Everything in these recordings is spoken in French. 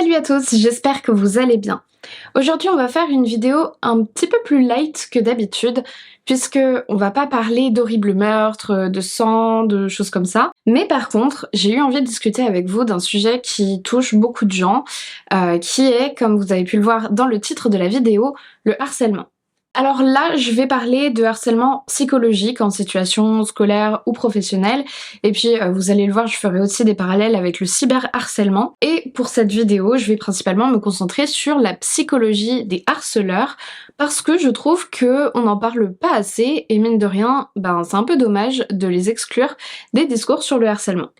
Salut à tous, j'espère que vous allez bien. Aujourd'hui on va faire une vidéo un petit peu plus light que d'habitude, puisque on va pas parler d'horribles meurtres, de sang, de choses comme ça. Mais par contre, j'ai eu envie de discuter avec vous d'un sujet qui touche beaucoup de gens, qui est, comme vous avez pu le voir dans le titre de la vidéo, le harcèlement. Alors là, je vais parler de harcèlement psychologique en situation scolaire ou professionnelle. Et puis, vous allez le voir, je ferai aussi des parallèles avec le cyberharcèlement. Et pour cette vidéo, je vais principalement me concentrer sur la psychologie des harceleurs parce que je trouve qu'on n'en parle pas assez et mine de rien, c'est un peu dommage de les exclure des discours sur le harcèlement.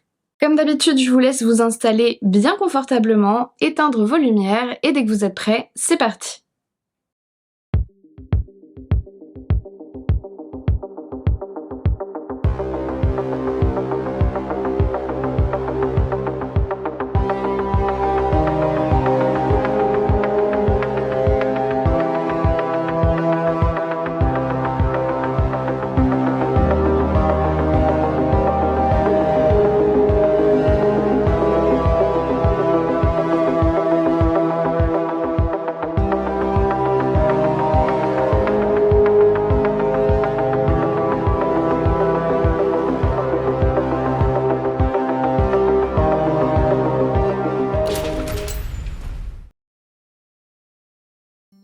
Comme d'habitude, je vous laisse vous installer bien confortablement, éteindre vos lumières et dès que vous êtes prêts, c'est parti!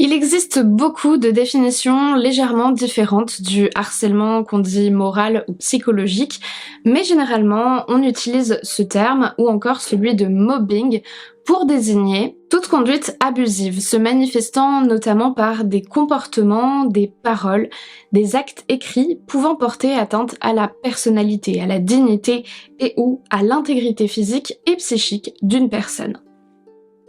Il existe beaucoup de définitions légèrement différentes du harcèlement qu'on dit moral ou psychologique, mais généralement on utilise ce terme ou encore celui de mobbing pour désigner toute conduite abusive, se manifestant notamment par des comportements, des paroles, des actes écrits pouvant porter atteinte à la personnalité, à la dignité et ou à l'intégrité physique et psychique d'une personne.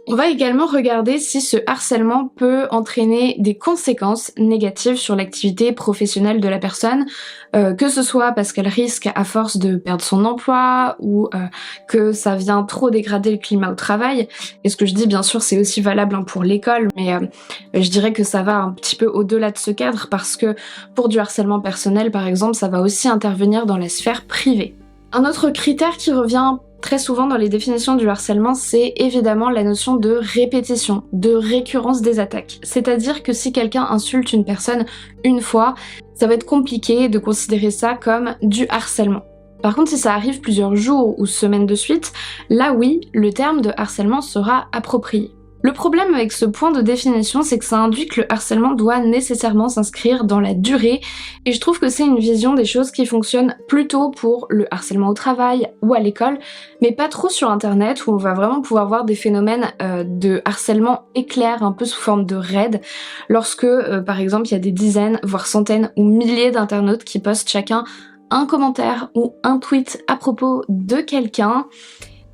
On va également regarder si ce harcèlement peut entraîner des conséquences négatives sur l'activité professionnelle de la personne, que ce soit parce qu'elle risque à force de perdre son emploi ou que ça vient trop dégrader le climat au travail. Et ce que je dis bien sûr c'est aussi valable pour l'école, mais je dirais que ça va un petit peu au-delà de ce cadre parce que pour du harcèlement personnel par exemple, ça va aussi intervenir dans la sphère privée. Un autre critère qui revient très souvent dans les définitions du harcèlement, c'est évidemment la notion de répétition, de récurrence des attaques. C'est-à-dire que si quelqu'un insulte une personne une fois, ça va être compliqué de considérer ça comme du harcèlement. Par contre, si ça arrive plusieurs jours ou semaines de suite, là oui, le terme de harcèlement sera approprié. Le problème avec ce point de définition, c'est que ça induit que le harcèlement doit nécessairement s'inscrire dans la durée, et je trouve que c'est une vision des choses qui fonctionne plutôt pour le harcèlement au travail ou à l'école, mais pas trop sur internet où on va vraiment pouvoir voir des phénomènes de harcèlement éclair un peu sous forme de raid, lorsque par exemple il y a des dizaines, voire centaines ou milliers d'internautes qui postent chacun un commentaire ou un tweet à propos de quelqu'un,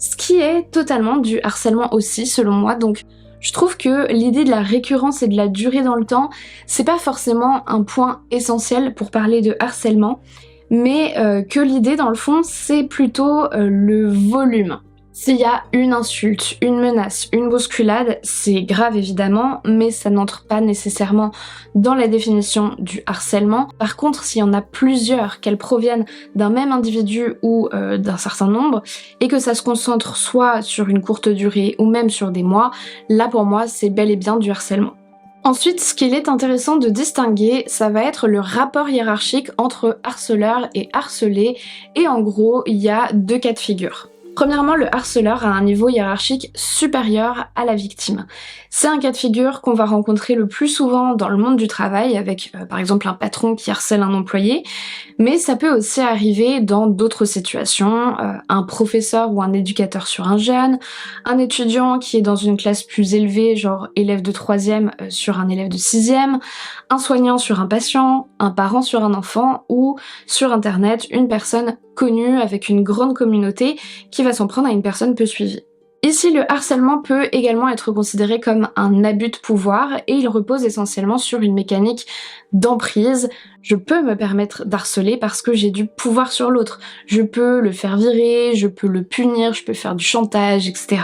ce qui est totalement du harcèlement aussi selon moi. Donc je trouve que l'idée de la récurrence et de la durée dans le temps, c'est pas forcément un point essentiel pour parler de harcèlement, mais que l'idée dans le fond, c'est plutôt le volume. S'il y a une insulte, une menace, une bousculade, c'est grave évidemment, mais ça n'entre pas nécessairement dans la définition du harcèlement. Par contre, s'il y en a plusieurs, qu'elles proviennent d'un même individu ou d'un certain nombre, et que ça se concentre soit sur une courte durée ou même sur des mois, là pour moi c'est bel et bien du harcèlement. Ensuite, ce qu'il est intéressant de distinguer, ça va être le rapport hiérarchique entre harceleur et harcelé, et en gros, il y a deux cas de figure. Premièrement, le harceleur a un niveau hiérarchique supérieur à la victime. C'est un cas de figure qu'on va rencontrer le plus souvent dans le monde du travail avec par exemple un patron qui harcèle un employé, mais ça peut aussi arriver dans d'autres situations, un professeur ou un éducateur sur un jeune, un étudiant qui est dans une classe plus élevée, genre élève de 3e sur un élève de 6e, un soignant sur un patient, un parent sur un enfant ou sur internet une personne connue avec une grande communauté qui va s'en prendre à une personne peu suivie. Ici, le harcèlement peut également être considéré comme un abus de pouvoir et il repose essentiellement sur une mécanique d'emprise. Je peux me permettre d'harceler parce que j'ai du pouvoir sur l'autre. Je peux le faire virer, je peux le punir, je peux faire du chantage, etc.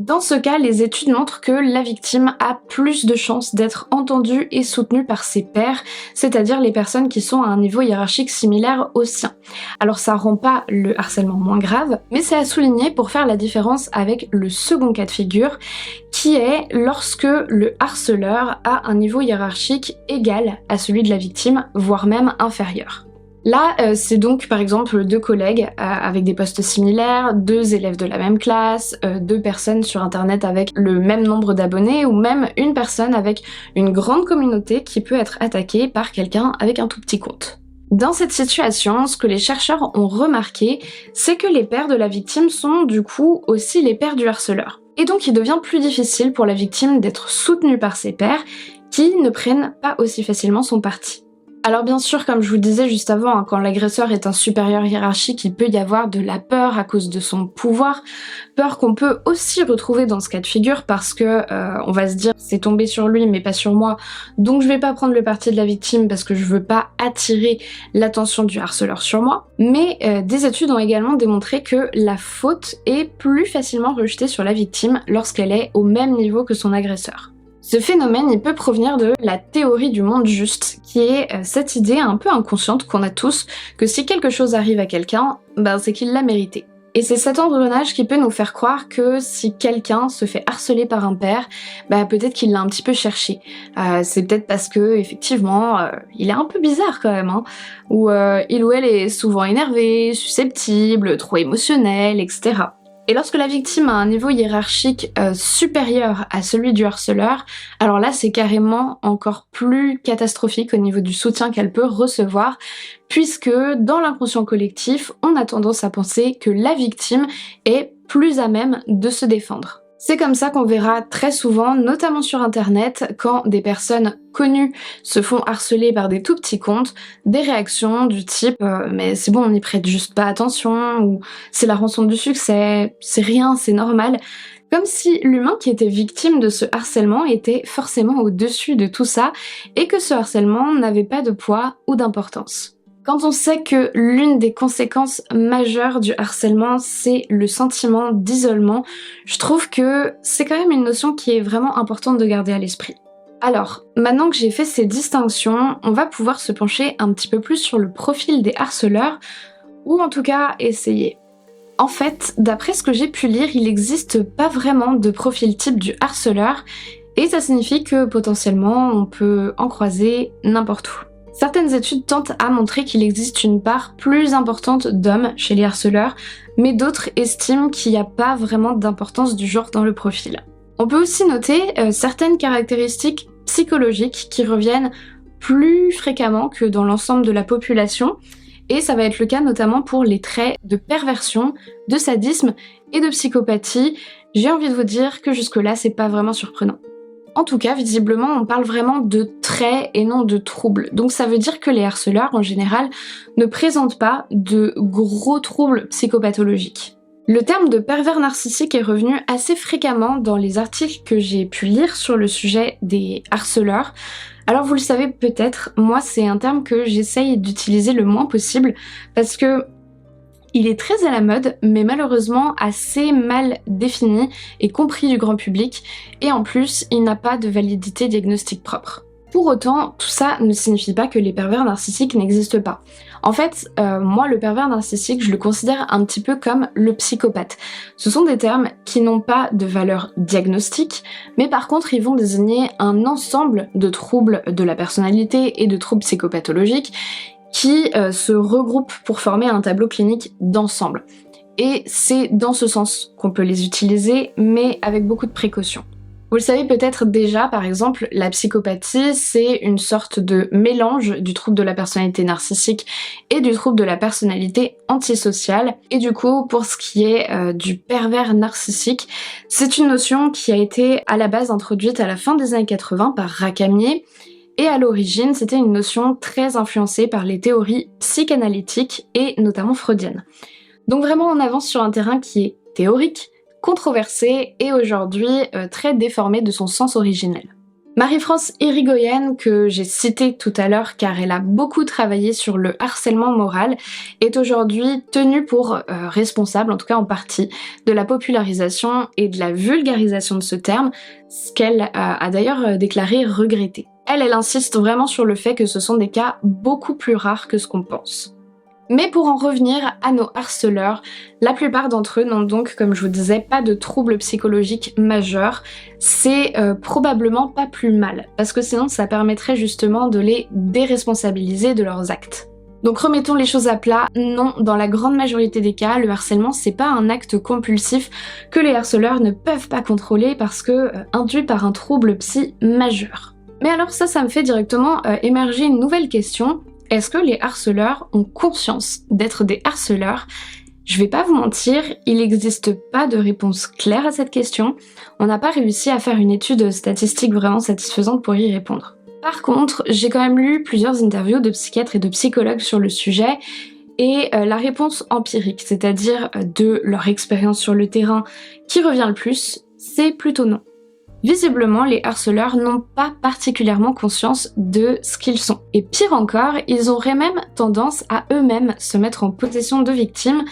Dans ce cas, les études montrent que la victime a plus de chances d'être entendue et soutenue par ses pairs, c'est-à-dire les personnes qui sont à un niveau hiérarchique similaire au sien. Alors ça rend pas le harcèlement moins grave, mais c'est à souligner pour faire la différence avec le second cas de figure, qui est lorsque le harceleur a un niveau hiérarchique égal à celui de la victime, voire même inférieur. Là, c'est donc par exemple deux collègues avec des postes similaires, deux élèves de la même classe, deux personnes sur internet avec le même nombre d'abonnés ou même une personne avec une grande communauté qui peut être attaquée par quelqu'un avec un tout petit compte. Dans cette situation, ce que les chercheurs ont remarqué, c'est que les pairs de la victime sont du coup aussi les pairs du harceleur. Et donc il devient plus difficile pour la victime d'être soutenue par ses pairs qui ne prennent pas aussi facilement son parti. Alors bien sûr, comme je vous le disais juste avant, quand l'agresseur est un supérieur hiérarchique, il peut y avoir de la peur à cause de son pouvoir, peur qu'on peut aussi retrouver dans ce cas de figure parce que on va se dire c'est tombé sur lui mais pas sur moi, donc je vais pas prendre le parti de la victime parce que je veux pas attirer l'attention du harceleur sur moi. Mais des études ont également démontré que la faute est plus facilement rejetée sur la victime lorsqu'elle est au même niveau que son agresseur. Ce phénomène, il peut provenir de la théorie du monde juste, qui est cette idée un peu inconsciente qu'on a tous, que si quelque chose arrive à quelqu'un, c'est qu'il l'a mérité. Et c'est cet engrenage qui peut nous faire croire que si quelqu'un se fait harceler par un père, peut-être qu'il l'a un petit peu cherché. C'est peut-être parce que, effectivement, il est un peu bizarre quand même, ou il ou elle est souvent énervé, susceptible, trop émotionnel, etc. Et lorsque la victime a un niveau hiérarchique supérieur à celui du harceleur, alors là c'est carrément encore plus catastrophique au niveau du soutien qu'elle peut recevoir, puisque dans l'inconscient collectif, on a tendance à penser que la victime est plus à même de se défendre. C'est comme ça qu'on verra très souvent, notamment sur internet, quand des personnes connues se font harceler par des tout petits comptes, des réactions du type mais c'est bon, on n'y prête juste pas attention, ou c'est la rançon du succès, c'est rien, c'est normal. Comme si l'humain qui était victime de ce harcèlement était forcément au-dessus de tout ça, et que ce harcèlement n'avait pas de poids ou d'importance. Quand on sait que l'une des conséquences majeures du harcèlement, c'est le sentiment d'isolement, je trouve que c'est quand même une notion qui est vraiment importante de garder à l'esprit. Alors, maintenant que j'ai fait ces distinctions, on va pouvoir se pencher un petit peu plus sur le profil des harceleurs, ou en tout cas essayer. En fait, d'après ce que j'ai pu lire, il n'existe pas vraiment de profil type du harceleur, et ça signifie que potentiellement on peut en croiser n'importe où. Certaines études tentent à montrer qu'il existe une part plus importante d'hommes chez les harceleurs, mais d'autres estiment qu'il n'y a pas vraiment d'importance du genre dans le profil. On peut aussi noter certaines caractéristiques psychologiques qui reviennent plus fréquemment que dans l'ensemble de la population, et ça va être le cas notamment pour les traits de perversion, de sadisme et de psychopathie. J'ai envie de vous dire que jusque-là, c'est pas vraiment surprenant. En tout cas, visiblement, on parle vraiment de traits et non de troubles. Donc ça veut dire que les harceleurs, en général, ne présentent pas de gros troubles psychopathologiques. Le terme de pervers narcissique est revenu assez fréquemment dans les articles que j'ai pu lire sur le sujet des harceleurs. Alors vous le savez peut-être, moi c'est un terme que j'essaye d'utiliser le moins possible parce que il est très à la mode, mais malheureusement assez mal défini et compris du grand public, et en plus, il n'a pas de validité diagnostique propre. Pour autant, tout ça ne signifie pas que les pervers narcissiques n'existent pas. En fait, moi, le pervers narcissique, je le considère un petit peu comme le psychopathe. Ce sont des termes qui n'ont pas de valeur diagnostique, mais par contre, ils vont désigner un ensemble de troubles de la personnalité et de troubles psychopathologiques qui se regroupent pour former un tableau clinique d'ensemble. Et c'est dans ce sens qu'on peut les utiliser, mais avec beaucoup de précautions. Vous le savez peut-être déjà, par exemple, la psychopathie, c'est une sorte de mélange du trouble de la personnalité narcissique et du trouble de la personnalité antisociale. Et du coup, pour ce qui est du pervers narcissique, c'est une notion qui a été à la base introduite à la fin des années 80 par Racamier. Et à l'origine, c'était une notion très influencée par les théories psychanalytiques et notamment freudiennes. Donc vraiment, on avance sur un terrain qui est théorique, controversé et aujourd'hui très déformé de son sens originel. Marie-France Irigoyen, que j'ai citée tout à l'heure car elle a beaucoup travaillé sur le harcèlement moral, est aujourd'hui tenue pour responsable, en tout cas en partie, de la popularisation et de la vulgarisation de ce terme, ce qu'elle a d'ailleurs déclaré regretter. Elle insiste vraiment sur le fait que ce sont des cas beaucoup plus rares que ce qu'on pense. Mais pour en revenir à nos harceleurs, la plupart d'entre eux n'ont donc, comme je vous disais, pas de troubles psychologiques majeurs. C'est probablement pas plus mal, parce que sinon ça permettrait justement de les déresponsabiliser de leurs actes. Donc remettons les choses à plat, non, dans la grande majorité des cas, le harcèlement c'est pas un acte compulsif que les harceleurs ne peuvent pas contrôler parce que induit par un trouble psy majeur. Mais alors ça me fait directement émerger une nouvelle question. Est-ce que les harceleurs ont conscience d'être des harceleurs? Je vais pas vous mentir, il n'existe pas de réponse claire à cette question. On n'a pas réussi à faire une étude statistique vraiment satisfaisante pour y répondre. Par contre, j'ai quand même lu plusieurs interviews de psychiatres et de psychologues sur le sujet, et la réponse empirique, c'est-à-dire de leur expérience sur le terrain qui revient le plus, c'est plutôt non. Visiblement, les harceleurs n'ont pas particulièrement conscience de ce qu'ils sont. Et pire encore, ils auraient même tendance à eux-mêmes se mettre en position de victime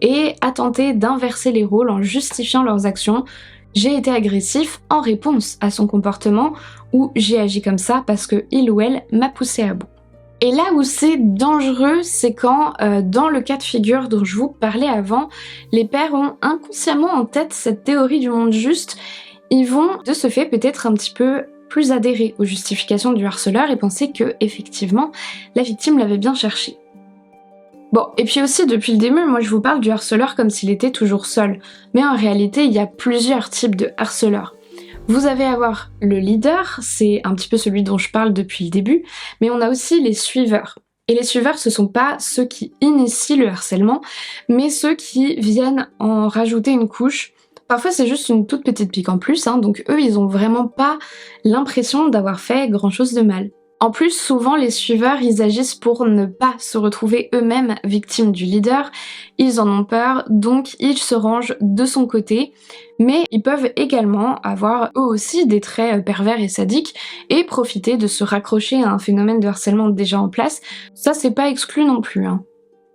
et à tenter d'inverser les rôles en justifiant leurs actions. J'ai été agressif en réponse à son comportement, ou j'ai agi comme ça parce que il ou elle m'a poussé à bout. Et là où c'est dangereux, c'est quand, dans le cas de figure dont je vous parlais avant, les pères ont inconsciemment en tête cette théorie du monde juste. Ils vont de ce fait peut-être un petit peu plus adhérer aux justifications du harceleur et penser que, effectivement, la victime l'avait bien cherché. Bon, et puis aussi, depuis le début, moi je vous parle du harceleur comme s'il était toujours seul. Mais en réalité, il y a plusieurs types de harceleurs. Vous allez avoir le leader, c'est un petit peu celui dont je parle depuis le début, mais on a aussi les suiveurs. Et les suiveurs, ce sont pas ceux qui initient le harcèlement, mais ceux qui viennent en rajouter une couche. Parfois c'est juste une toute petite pique en plus, donc eux ils ont vraiment pas l'impression d'avoir fait grand chose de mal. En plus, souvent les suiveurs ils agissent pour ne pas se retrouver eux-mêmes victimes du leader, ils en ont peur, donc ils se rangent de son côté, mais ils peuvent également avoir eux aussi des traits pervers et sadiques et profiter de se raccrocher à un phénomène de harcèlement déjà en place, ça c'est pas exclu non plus.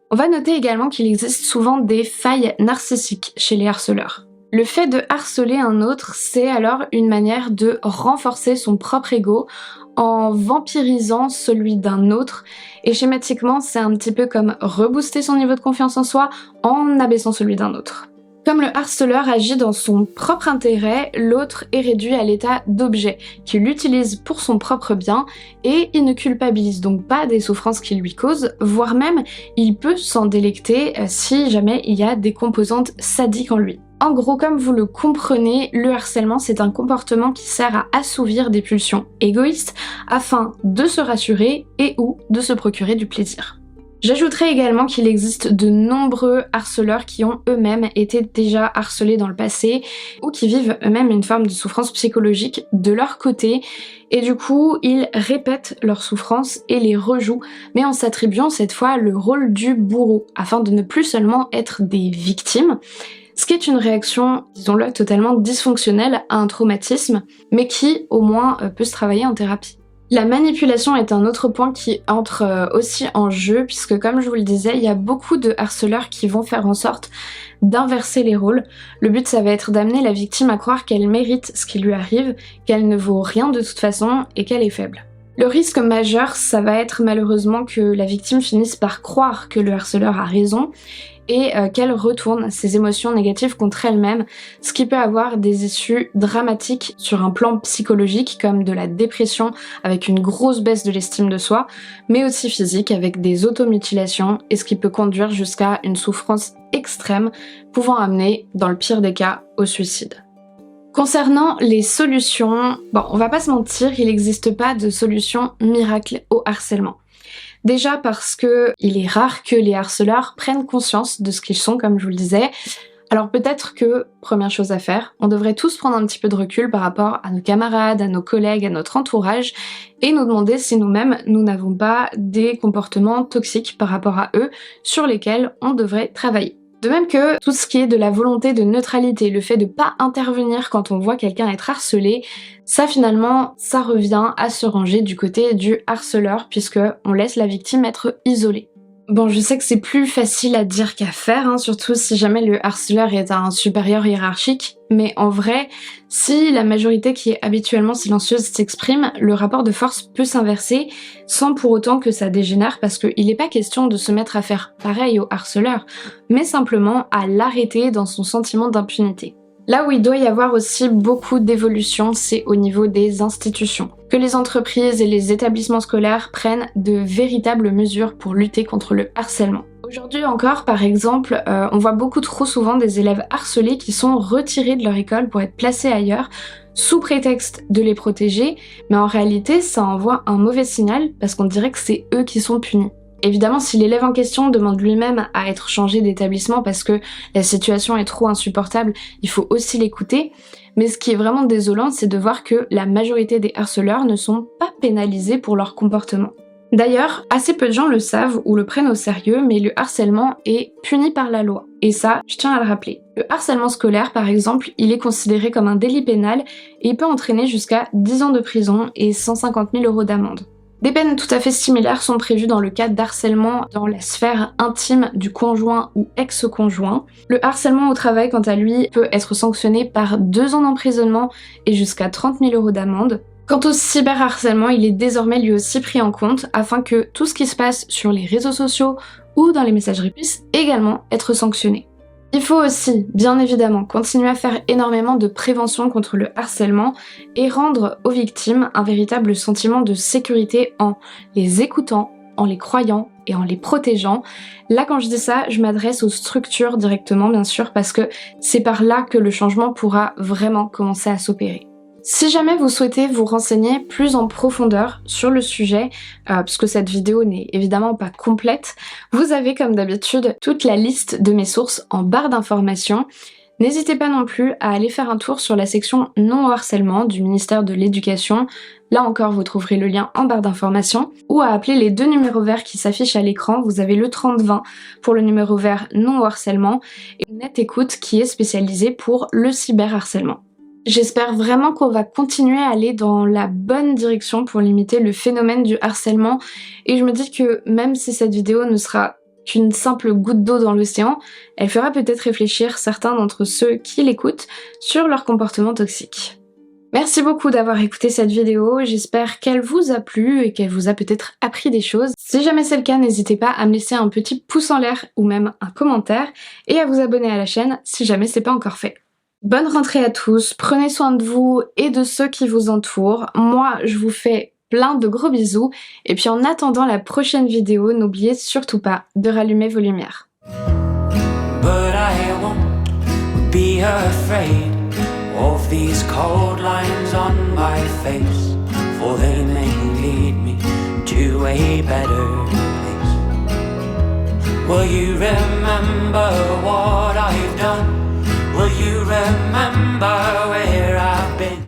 On va noter également qu'il existe souvent des failles narcissiques chez les harceleurs. Le fait de harceler un autre, c'est alors une manière de renforcer son propre ego en vampirisant celui d'un autre, et schématiquement c'est un petit peu comme rebooster son niveau de confiance en soi en abaissant celui d'un autre. Comme le harceleur agit dans son propre intérêt, l'autre est réduit à l'état d'objet qu'il utilise pour son propre bien et il ne culpabilise donc pas des souffrances qu'il lui cause, voire même il peut s'en délecter si jamais il y a des composantes sadiques en lui. En gros, comme vous le comprenez, le harcèlement c'est un comportement qui sert à assouvir des pulsions égoïstes afin de se rassurer et ou de se procurer du plaisir. J'ajouterai également qu'il existe de nombreux harceleurs qui ont eux-mêmes été déjà harcelés dans le passé ou qui vivent eux-mêmes une forme de souffrance psychologique de leur côté et du coup ils répètent leurs souffrances et les rejouent mais en s'attribuant cette fois le rôle du bourreau afin de ne plus seulement être des victimes, ce qui est une réaction, disons-le, totalement dysfonctionnelle à un traumatisme mais qui au moins peut se travailler en thérapie. La manipulation est un autre point qui entre aussi en jeu puisque comme je vous le disais, il y a beaucoup de harceleurs qui vont faire en sorte d'inverser les rôles. Le but ça va être d'amener la victime à croire qu'elle mérite ce qui lui arrive, qu'elle ne vaut rien de toute façon et qu'elle est faible. Le risque majeur, ça va être malheureusement que la victime finisse par croire que le harceleur a raison et qu'elle retourne ses émotions négatives contre elle-même, ce qui peut avoir des issues dramatiques sur un plan psychologique comme de la dépression avec une grosse baisse de l'estime de soi, mais aussi physique avec des automutilations et ce qui peut conduire jusqu'à une souffrance extrême pouvant amener, dans le pire des cas, au suicide. Concernant les solutions, bon, on va pas se mentir, il n'existe pas de solution miracle au harcèlement. Déjà parce que il est rare que les harceleurs prennent conscience de ce qu'ils sont, comme je vous le disais. Alors peut-être que, première chose à faire, on devrait tous prendre un petit peu de recul par rapport à nos camarades, à nos collègues, à notre entourage, et nous demander si nous-mêmes, nous n'avons pas des comportements toxiques par rapport à eux sur lesquels on devrait travailler. De même que tout ce qui est de la volonté de neutralité, le fait de pas intervenir quand on voit quelqu'un être harcelé, ça finalement, ça revient à se ranger du côté du harceleur puisque on laisse la victime être isolée. Bon, je sais que c'est plus facile à dire qu'à faire, hein, surtout si jamais le harceleur est un supérieur hiérarchique, mais en vrai, si la majorité qui est habituellement silencieuse s'exprime, le rapport de force peut s'inverser sans pour autant que ça dégénère parce qu'il n'est pas question de se mettre à faire pareil au harceleur, mais simplement à l'arrêter dans son sentiment d'impunité. Là où il doit y avoir aussi beaucoup d'évolution, c'est au niveau des institutions. Que les entreprises et les établissements scolaires prennent de véritables mesures pour lutter contre le harcèlement. Aujourd'hui encore, par exemple, on voit beaucoup trop souvent des élèves harcelés qui sont retirés de leur école pour être placés ailleurs, sous prétexte de les protéger, mais en réalité, ça envoie un mauvais signal parce qu'on dirait que c'est eux qui sont punis. Évidemment, si l'élève en question demande lui-même à être changé d'établissement parce que la situation est trop insupportable, il faut aussi l'écouter. Mais ce qui est vraiment désolant, c'est de voir que la majorité des harceleurs ne sont pas pénalisés pour leur comportement. D'ailleurs, assez peu de gens le savent ou le prennent au sérieux, mais le harcèlement est puni par la loi. Et ça, je tiens à le rappeler. Le harcèlement scolaire, par exemple, il est considéré comme un délit pénal et il peut entraîner jusqu'à 10 ans de prison et 150 000 € d'amende. Des peines tout à fait similaires sont prévues dans le cas d'harcèlement dans la sphère intime du conjoint ou ex-conjoint. Le harcèlement au travail, quant à lui, peut être sanctionné par 2 ans d'emprisonnement et jusqu'à 30 000 € d'amende. Quant au cyberharcèlement, il est désormais lui aussi pris en compte afin que tout ce qui se passe sur les réseaux sociaux ou dans les messageries puisse également être sanctionné. Il faut aussi, bien évidemment, continuer à faire énormément de prévention contre le harcèlement et rendre aux victimes un véritable sentiment de sécurité en les écoutant, en les croyant et en les protégeant. Là, quand je dis ça, je m'adresse aux structures directement, bien sûr, parce que c'est par là que le changement pourra vraiment commencer à s'opérer. Si jamais vous souhaitez vous renseigner plus en profondeur sur le sujet, puisque cette vidéo n'est évidemment pas complète, vous avez comme d'habitude toute la liste de mes sources en barre d'informations. N'hésitez pas non plus à aller faire un tour sur la section non au harcèlement du ministère de l'Éducation. Là encore, vous trouverez le lien en barre d'informations, ou à appeler les 2 numéros verts qui s'affichent à l'écran. Vous avez le 3020 pour le numéro vert non au harcèlement et Net Écoute qui est spécialisé pour le cyberharcèlement. J'espère vraiment qu'on va continuer à aller dans la bonne direction pour limiter le phénomène du harcèlement et je me dis que même si cette vidéo ne sera qu'une simple goutte d'eau dans l'océan, elle fera peut-être réfléchir certains d'entre ceux qui l'écoutent sur leur comportement toxique. Merci beaucoup d'avoir écouté cette vidéo, j'espère qu'elle vous a plu et qu'elle vous a peut-être appris des choses. Si jamais c'est le cas, n'hésitez pas à me laisser un petit pouce en l'air ou même un commentaire et à vous abonner à la chaîne si jamais c'est pas encore fait. Bonne rentrée à tous, prenez soin de vous et de ceux qui vous entourent. Moi, je vous fais plein de gros bisous. Et puis en attendant la prochaine vidéo, n'oubliez surtout pas de rallumer vos lumières. But I won't be afraid of these cold lines on my face, for they may lead me to a better place. Will you remember what I've done? Will you remember where I've been?